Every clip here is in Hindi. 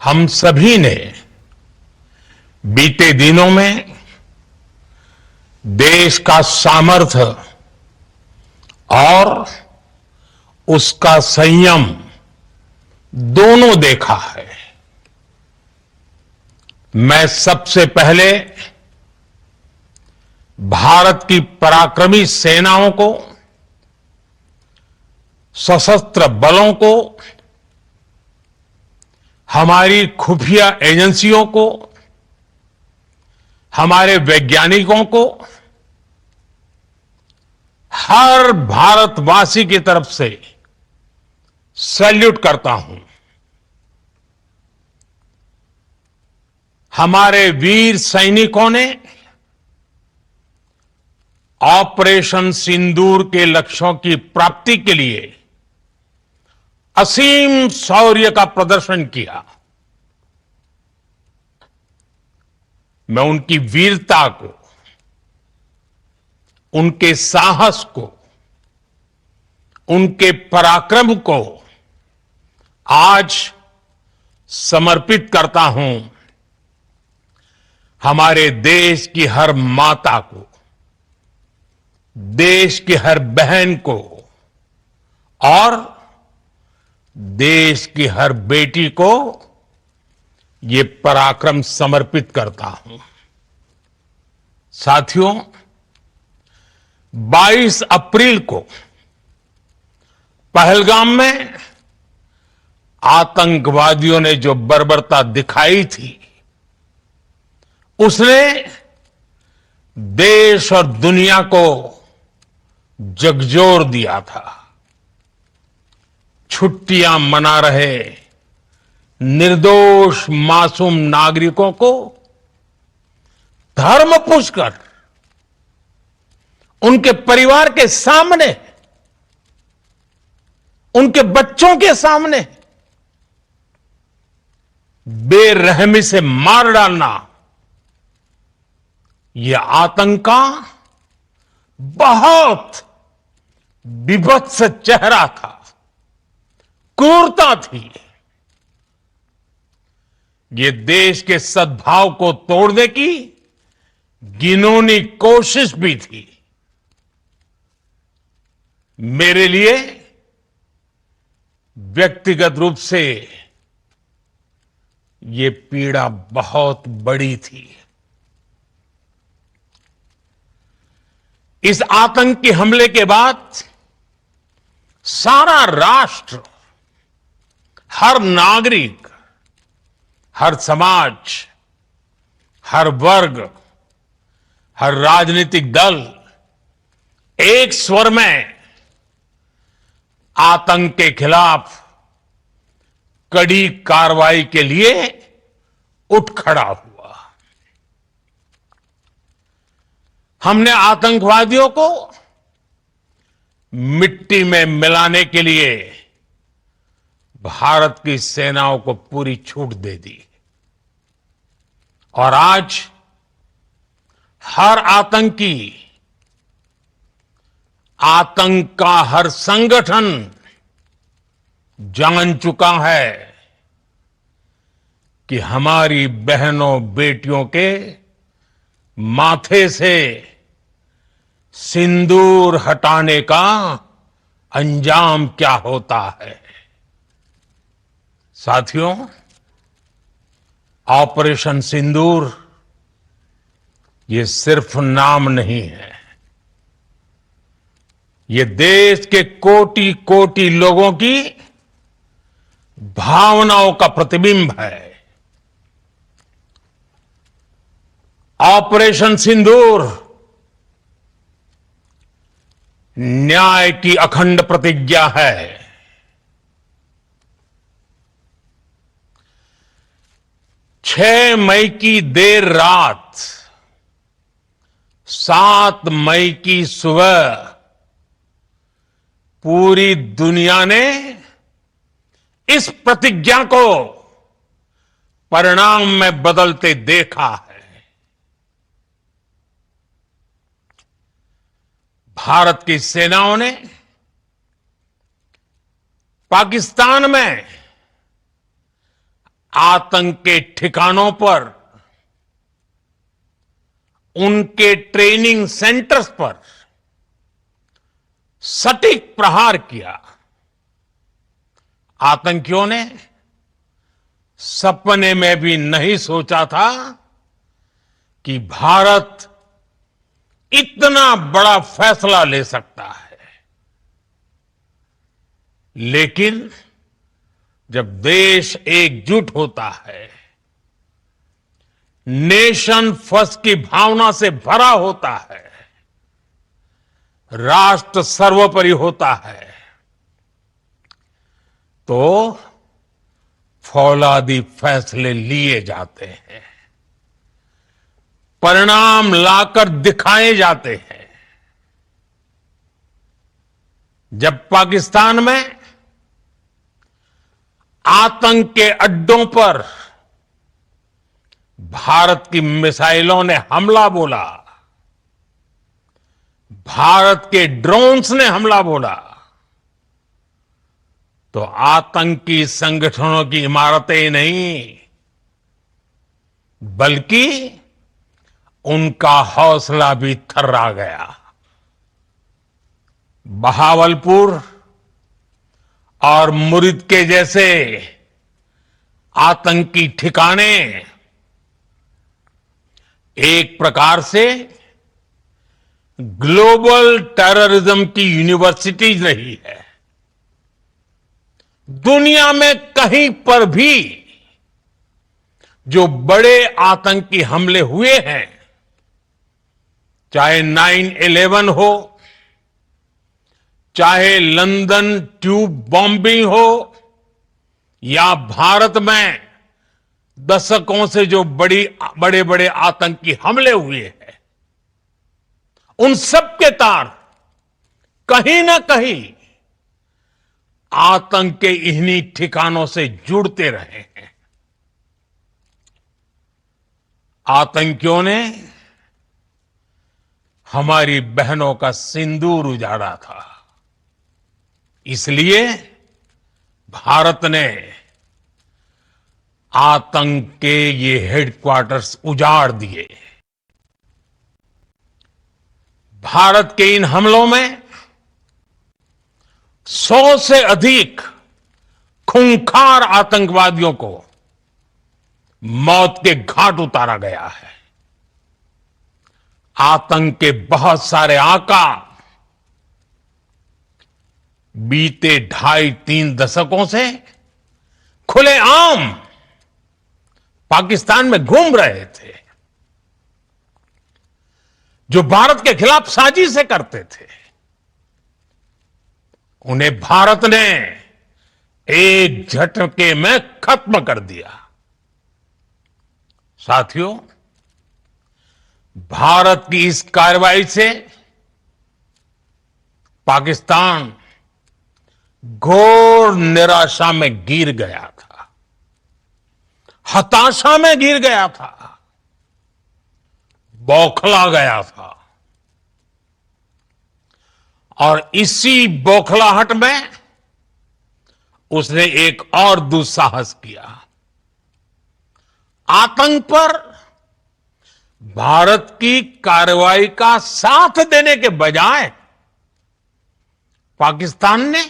हम सभी ने बीते दिनों में देश का सामर्थ्य और उसका संयम दोनों देखा है। मैं सबसे पहले भारत की पराक्रमी सेनाओं को, सशस्त्र बलों को, हमारी खुफिया एजेंसियों को, हमारे वैज्ञानिकों को, हर भारतवासी की तरफ से सैल्यूट करता हूं। हमारे वीर सैनिकों ने ऑपरेशन सिंदूर के लक्ष्यों की प्राप्ति के लिए असीम शौर्य का प्रदर्शन किया। मैं उनकी वीरता को, उनके साहस को, उनके पराक्रम को आज समर्पित करता हूं हमारे देश की हर माता को, देश की हर बहन को और देश की हर बेटी को ये पराक्रम समर्पित करता हूं। साथियों, 22 अप्रैल को पहलगाम में आतंकवादियों ने जो बर्बरता दिखाई थी, उसने देश और दुनिया को झकझोर दिया था। छुट्टियां मना रहे निर्दोष मासूम नागरिकों को धर्म पूछकर उनके परिवार के सामने, उनके बच्चों के सामने बेरहमी से मार डालना, यह आतंक का बहुत विभत्स चेहरा था, क्रूरता थी। ये देश के सद्भाव को तोड़ने की घिनौनी कोशिश भी थी। मेरे लिए व्यक्तिगत रूप से ये पीड़ा बहुत बड़ी थी। इस आतंकी हमले के बाद सारा राष्ट्र, हर नागरिक, हर समाज, हर वर्ग, हर राजनीतिक दल एक स्वर में आतंक के खिलाफ कड़ी कार्रवाई के लिए उठ खड़ा हुआ। हमने आतंकवादियों को मिट्टी में मिलाने के लिए भारत की सेनाओं को पूरी छूट दे दी और आज हर आतंकी, आतंक का हर संगठन जान चुका है कि हमारी बहनों बेटियों के माथे से सिंदूर हटाने का अंजाम क्या होता है। साथियों, ऑपरेशन सिंदूर ये सिर्फ नाम नहीं है, ये देश के कोटि कोटि लोगों की भावनाओं का प्रतिबिंब है। ऑपरेशन सिंदूर न्याय की अखंड प्रतिज्ञा है। 6 मई की देर रात, 7 मई की सुबह पूरी दुनिया ने इस प्रतिज्ञा को परिणाम में बदलते देखा है। भारत की सेनाओं ने पाकिस्तान में आतंक के ठिकानों पर, उनके ट्रेनिंग सेंटर्स पर सटीक प्रहार किया। आतंकियों ने सपने में भी नहीं सोचा था कि भारत इतना बड़ा फैसला ले सकता है। लेकिन जब देश एकजुट होता है, नेशन फर्स्ट की भावना से भरा होता है, राष्ट्र सर्वोपरि होता है, तो फौलादी फैसले लिए जाते हैं, परिणाम लाकर दिखाए जाते हैं। जब पाकिस्तान में आतंक के अड्डों पर भारत की मिसाइलों ने हमला बोला, भारत के ड्रोन्स ने हमला बोला, तो आतंकी संगठनों की इमारतें नहीं, बल्कि उनका हौसला भी थर्रा गया। बहावलपुर और मुरिद के जैसे आतंकी ठिकाने एक प्रकार से ग्लोबल टेररिज्म की यूनिवर्सिटीज रही है। दुनिया में कहीं पर भी जो बड़े आतंकी हमले हुए हैं, चाहे 9/11 हो, चाहे लंदन ट्यूब बॉम्बिंग हो, या भारत में दशकों से जो बड़े बड़े आतंकी हमले हुए हैं, उन सब के तार कहीं ना कहीं आतंक के इन्हीं ठिकानों से जुड़ते रहे हैं। आतंकियों ने हमारी बहनों का सिंदूर उजाड़ा था, इसलिए भारत ने आतंक के ये हेडक्वार्टर्स उजाड़ दिए। भारत के इन हमलों में 100 से अधिक खूंखार आतंकवादियों को मौत के घाट उतारा गया है। आतंक के बहुत सारे आका बीते 2.5-3 दशकों से खुलेआम पाकिस्तान में घूम रहे थे, जो भारत के खिलाफ साजिशें करते थे। उन्हें भारत ने एक झटके में खत्म कर दिया। साथियों, भारत की इस कार्रवाई से पाकिस्तान घोर निराशा में गिर गया था, हताशा में गिर गया था, बौखला गया था। और इसी बौखलाहट में उसने एक और दुस्साहस किया। आतंक पर भारत की कार्रवाई का साथ देने के बजाय पाकिस्तान ने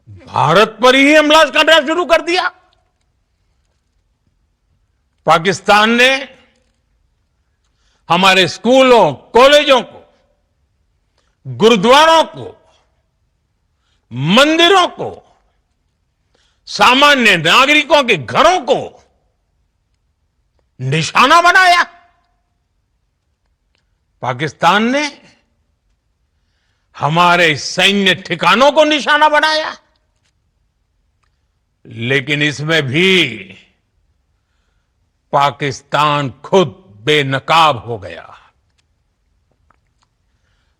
भारत पर ही हमला करना शुरू कर दिया। पाकिस्तान ने हमारे स्कूलों, कॉलेजों को, गुरुद्वारों को, मंदिरों को, सामान्य नागरिकों के घरों को निशाना बनाया। पाकिस्तान ने हमारे सैन्य ठिकानों को निशाना बनाया। लेकिन इसमें भी पाकिस्तान खुद बेनकाब हो गया।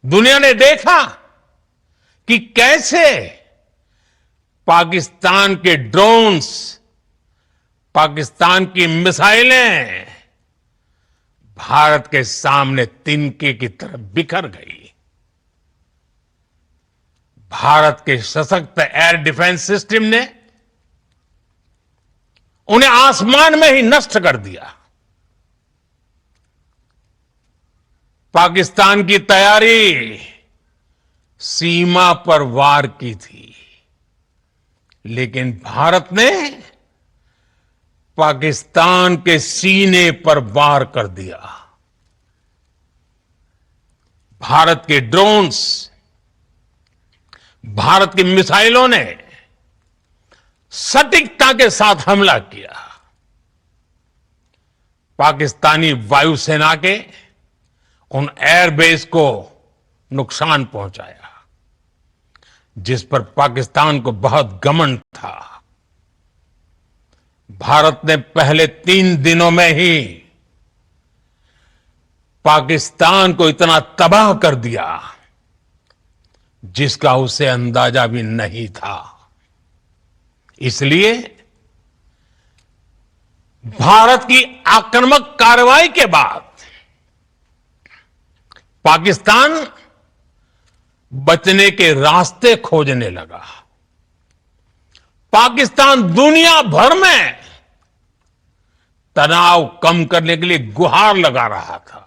दुनिया ने देखा कि कैसे पाकिस्तान के ड्रोन्स, पाकिस्तान की मिसाइलें भारत के सामने तिनके की तरह बिखर गई। भारत के सशक्त एयर डिफेंस सिस्टम ने उन्हें आसमान में ही नष्ट कर दिया। पाकिस्तान की तैयारी सीमा पर वार की थी, लेकिन भारत ने पाकिस्तान के सीने पर वार कर दिया। भारत के ड्रोन्स, भारत की मिसाइलों ने सटीकता के साथ हमला किया। पाकिस्तानी वायुसेना के उन एयरबेस को नुकसान पहुंचाया, जिस पर पाकिस्तान को बहुत घमंड था। भारत ने पहले 3 दिनों में ही पाकिस्तान को इतना तबाह कर दिया जिसका उसे अंदाजा भी नहीं था। इसलिए भारत की आक्रामक कार्रवाई के बाद पाकिस्तान बचने के रास्ते खोजने लगा। पाकिस्तान दुनिया भर में तनाव कम करने के लिए गुहार लगा रहा था,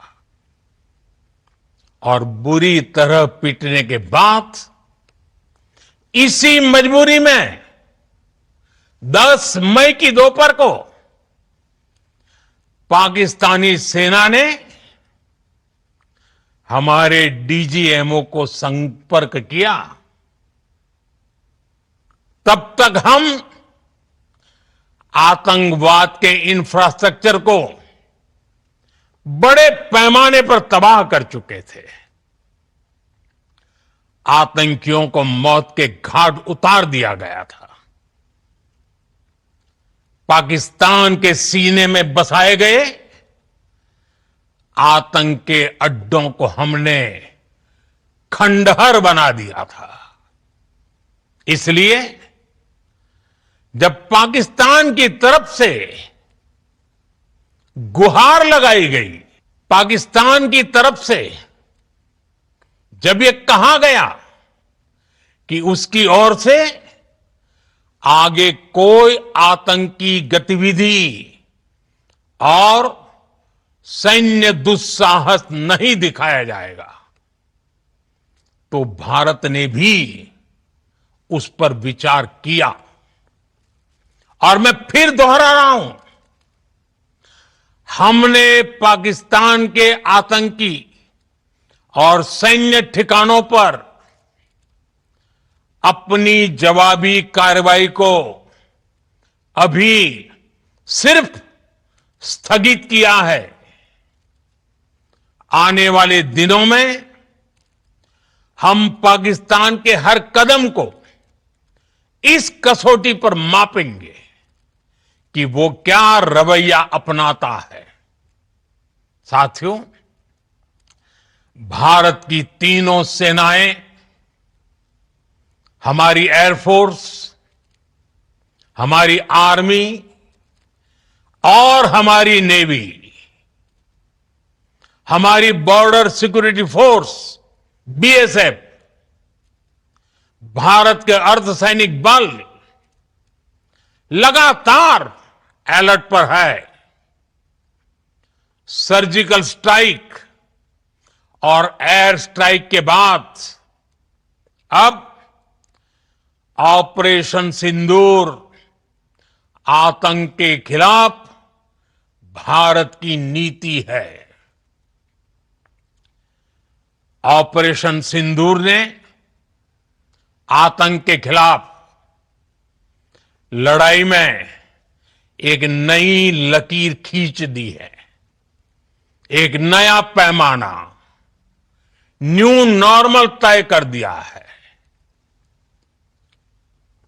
और बुरी तरह पीटने के बाद इसी मजबूरी में 10 मई की दोपहर को पाकिस्तानी सेना ने हमारे डीजीएमओ को संपर्क किया। तब तक हम आतंकवाद के इंफ्रास्ट्रक्चर को बड़े पैमाने पर तबाह कर चुके थे। आतंकियों को मौत के घाट उतार दिया गया था। पाकिस्तान के सीने में बसाए गए आतंक के अड्डों को हमने खंडहर बना दिया था। इसलिए जब पाकिस्तान की तरफ से गुहार लगाई गई, पाकिस्तान की तरफ से जब ये कहा गया कि उसकी ओर से आगे कोई आतंकी गतिविधि और सैन्य दुस्साहस नहीं दिखाया जाएगा, तो भारत ने भी उस पर विचार किया। और मैं फिर दोहरा रहा हूं, हमने पाकिस्तान के आतंकी और सैन्य ठिकानों पर अपनी जवाबी कार्रवाई को अभी सिर्फ स्थगित किया है। आने वाले दिनों में हम पाकिस्तान के हर कदम को इस कसौटी पर मापेंगे कि वो क्या रवैया अपनाता है। साथियों, भारत की तीनों सेनाएं, हमारी एयरफोर्स, हमारी आर्मी और हमारी नेवी, हमारी border security force BSF, Bharat के अर्धसैनिक बल लगातार अलर्ट पर है। सर्जिकल स्ट्राइक और एयर स्ट्राइक के बाद अब ऑपरेशन सिंदूर आतंक के खिलाफ भारत की नीति है। ऑपरेशन सिंदूर ने आतंक के खिलाफ लड़ाई में एक नई लकीर खींच दी है। एक नया पैमाना, न्यू नॉर्मल तय कर दिया है।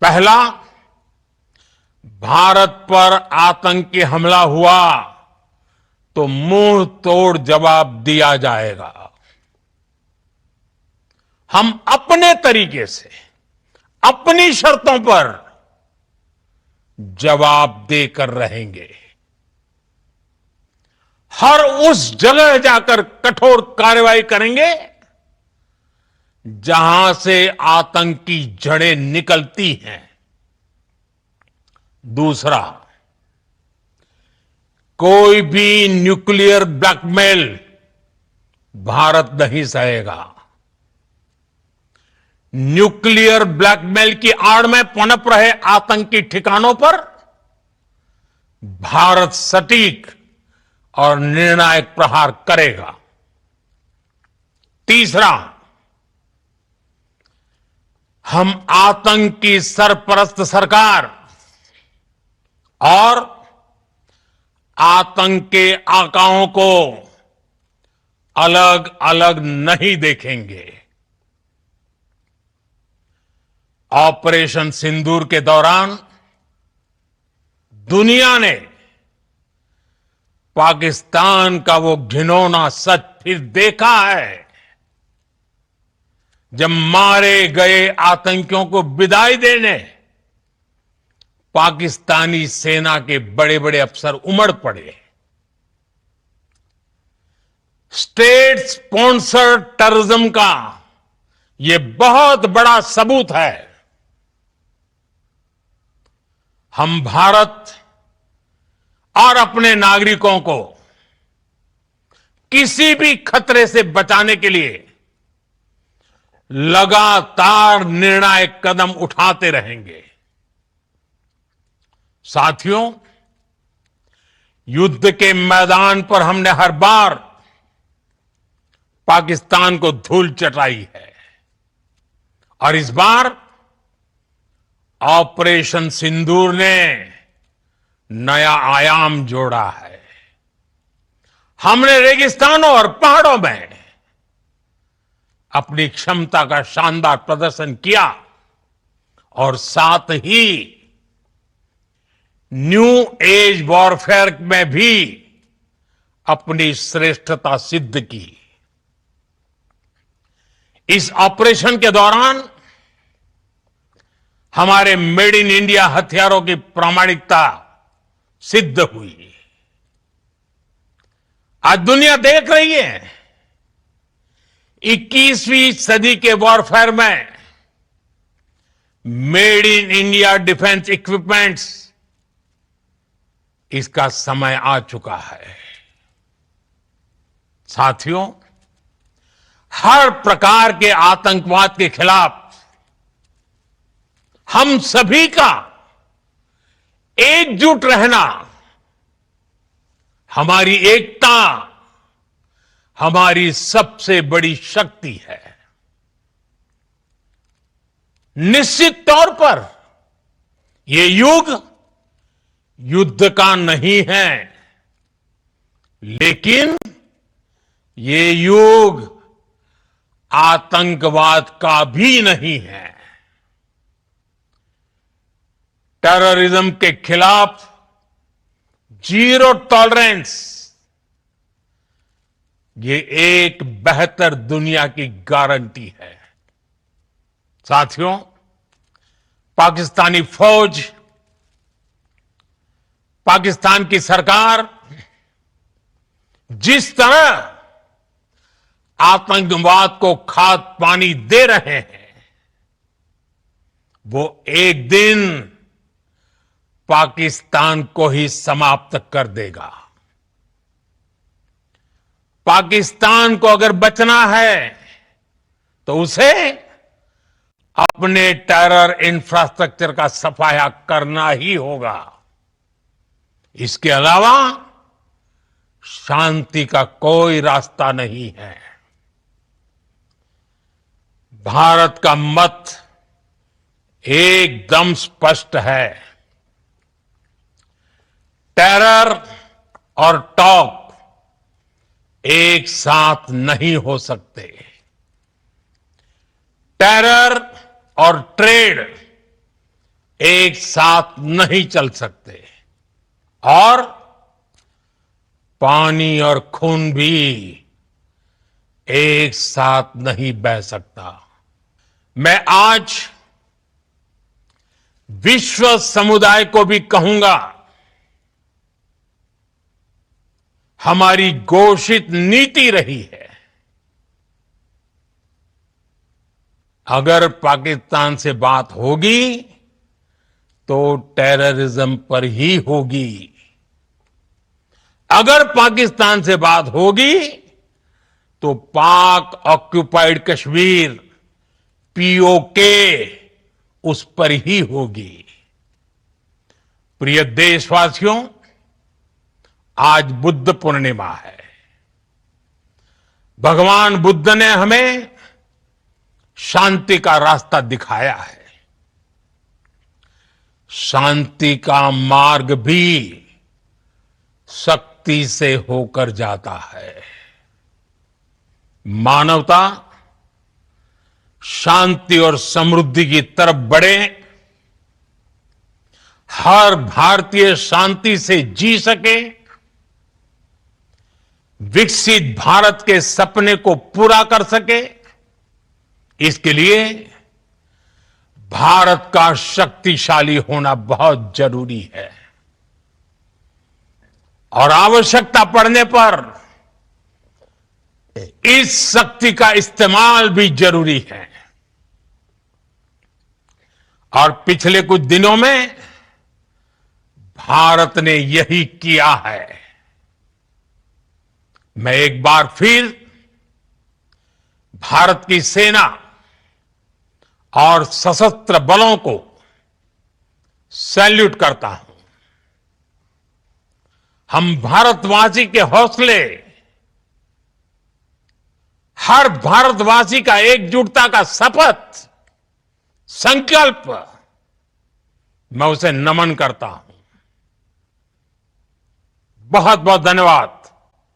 पहला, भारत पर आतंकी हमला हुआ तो मुंह तोड़ जवाब दिया जाएगा। हम अपने तरीके से, अपनी शर्तों पर जवाब देकर रहेंगे। हर उस जगह जाकर कठोर कार्रवाई करेंगे जहां से आतंक की जड़ें निकलती हैं। दूसरा, कोई भी न्यूक्लियर ब्लैकमेल भारत नहीं सहेगा। न्यूक्लियर ब्लैकमेल की आड़ में पनप रहे आतंकी ठिकानों पर भारत सटीक और निर्णायक प्रहार करेगा। तीसरा, हम आतंक की सरपरस्त सरकार और आतंक के आकाओं को अलग अलग नहीं देखेंगे। ऑपरेशन सिंदूर के दौरान दुनिया ने पाकिस्तान का वो घिनौना सच फिर देखा है, जब मारे गए आतंकियों को विदाई देने पाकिस्तानी सेना के बड़े बड़े अफसर उमड़ पड़े। स्टेट स्पॉन्सर्ड टेररिज्म का यह बहुत बड़ा सबूत है। हम भारत और अपने नागरिकों को किसी भी खतरे से बचाने के लिए लगातार निर्णायक कदम उठाते रहेंगे। साथियों, युद्ध के मैदान पर हमने हर बार पाकिस्तान को धूल चटाई है और इस बार ऑपरेशन सिंदूर ने नया आयाम जोड़ा है। हमने रेगिस्तानों और पहाड़ों में अपनी क्षमता का शानदार प्रदर्शन किया और साथ ही न्यू एज वॉरफेयर में भी अपनी श्रेष्ठता सिद्ध की। इस ऑपरेशन के दौरान हमारे मेड इन इंडिया हथियारों की प्रामाणिकता सिद्ध हुई। आज दुनिया देख रही है 21वीं सदी के वॉरफेयर में made in India defence equipments, इसका समय आ चुका है। साथियों, हर प्रकार के आतंकवाद के खिलाफ हम सभी का एकजुट रहना, हमारी एकता हमारी सबसे बड़ी शक्ति है। निश्चित तौर पर यह युग युद्ध का नहीं है, लेकिन ये युग आतंकवाद का भी नहीं है। टेररिज्म के खिलाफ जीरो टॉलरेंस, ये एक बेहतर दुनिया की गारंटी है। साथियों, पाकिस्तानी फौज, पाकिस्तान की सरकार जिस तरह आतंकवाद को खाद पानी दे रहे हैं, वो एक दिन पाकिस्तान को ही समाप्त कर देगा। पाकिस्तान को अगर बचना है तो उसे अपने टेरर इंफ्रास्ट्रक्चर का सफाया करना ही होगा। इसके अलावा शांति का कोई रास्ता नहीं है। भारत का मत एकदम स्पष्ट है। टेरर और टॉक एक साथ नहीं हो सकते। टेरर और ट्रेड एक साथ नहीं चल सकते और पानी और खून भी एक साथ नहीं बह सकता। मैं आज विश्व समुदाय को भी कहूंगा, हमारी घोषित नीति रही है, अगर पाकिस्तान से बात होगी तो टेररिज्म पर ही होगी। अगर पाकिस्तान से बात होगी तो पाक ऑक्यूपाइड कश्मीर पीओके उस पर ही होगी। प्रिय देशवासियों, आज बुद्ध पूर्णिमा है। भगवान बुद्ध ने हमें शांति का रास्ता दिखाया है। शांति का मार्ग भी शक्ति से होकर जाता है। मानवता शांति और समृद्धि की तरफ बढ़े, हर भारतीय शांति से जी सके, विकसित भारत के सपने को पूरा कर सके, इसके लिए भारत का शक्तिशाली होना बहुत जरूरी है। और आवश्यकता पड़ने पर इस शक्ति का इस्तेमाल भी जरूरी है। और पिछले कुछ दिनों में भारत ने यही किया है। मैं एक बार फिर भारत की सेना और सशस्त्र बलों को सैल्यूट करता हूं। हम भारतवासी के हौसले, हर भारतवासी का एकजुटता का शपथ, संकल्प, मैं उसे नमन करता हूं। बहुत बहुत धन्यवाद।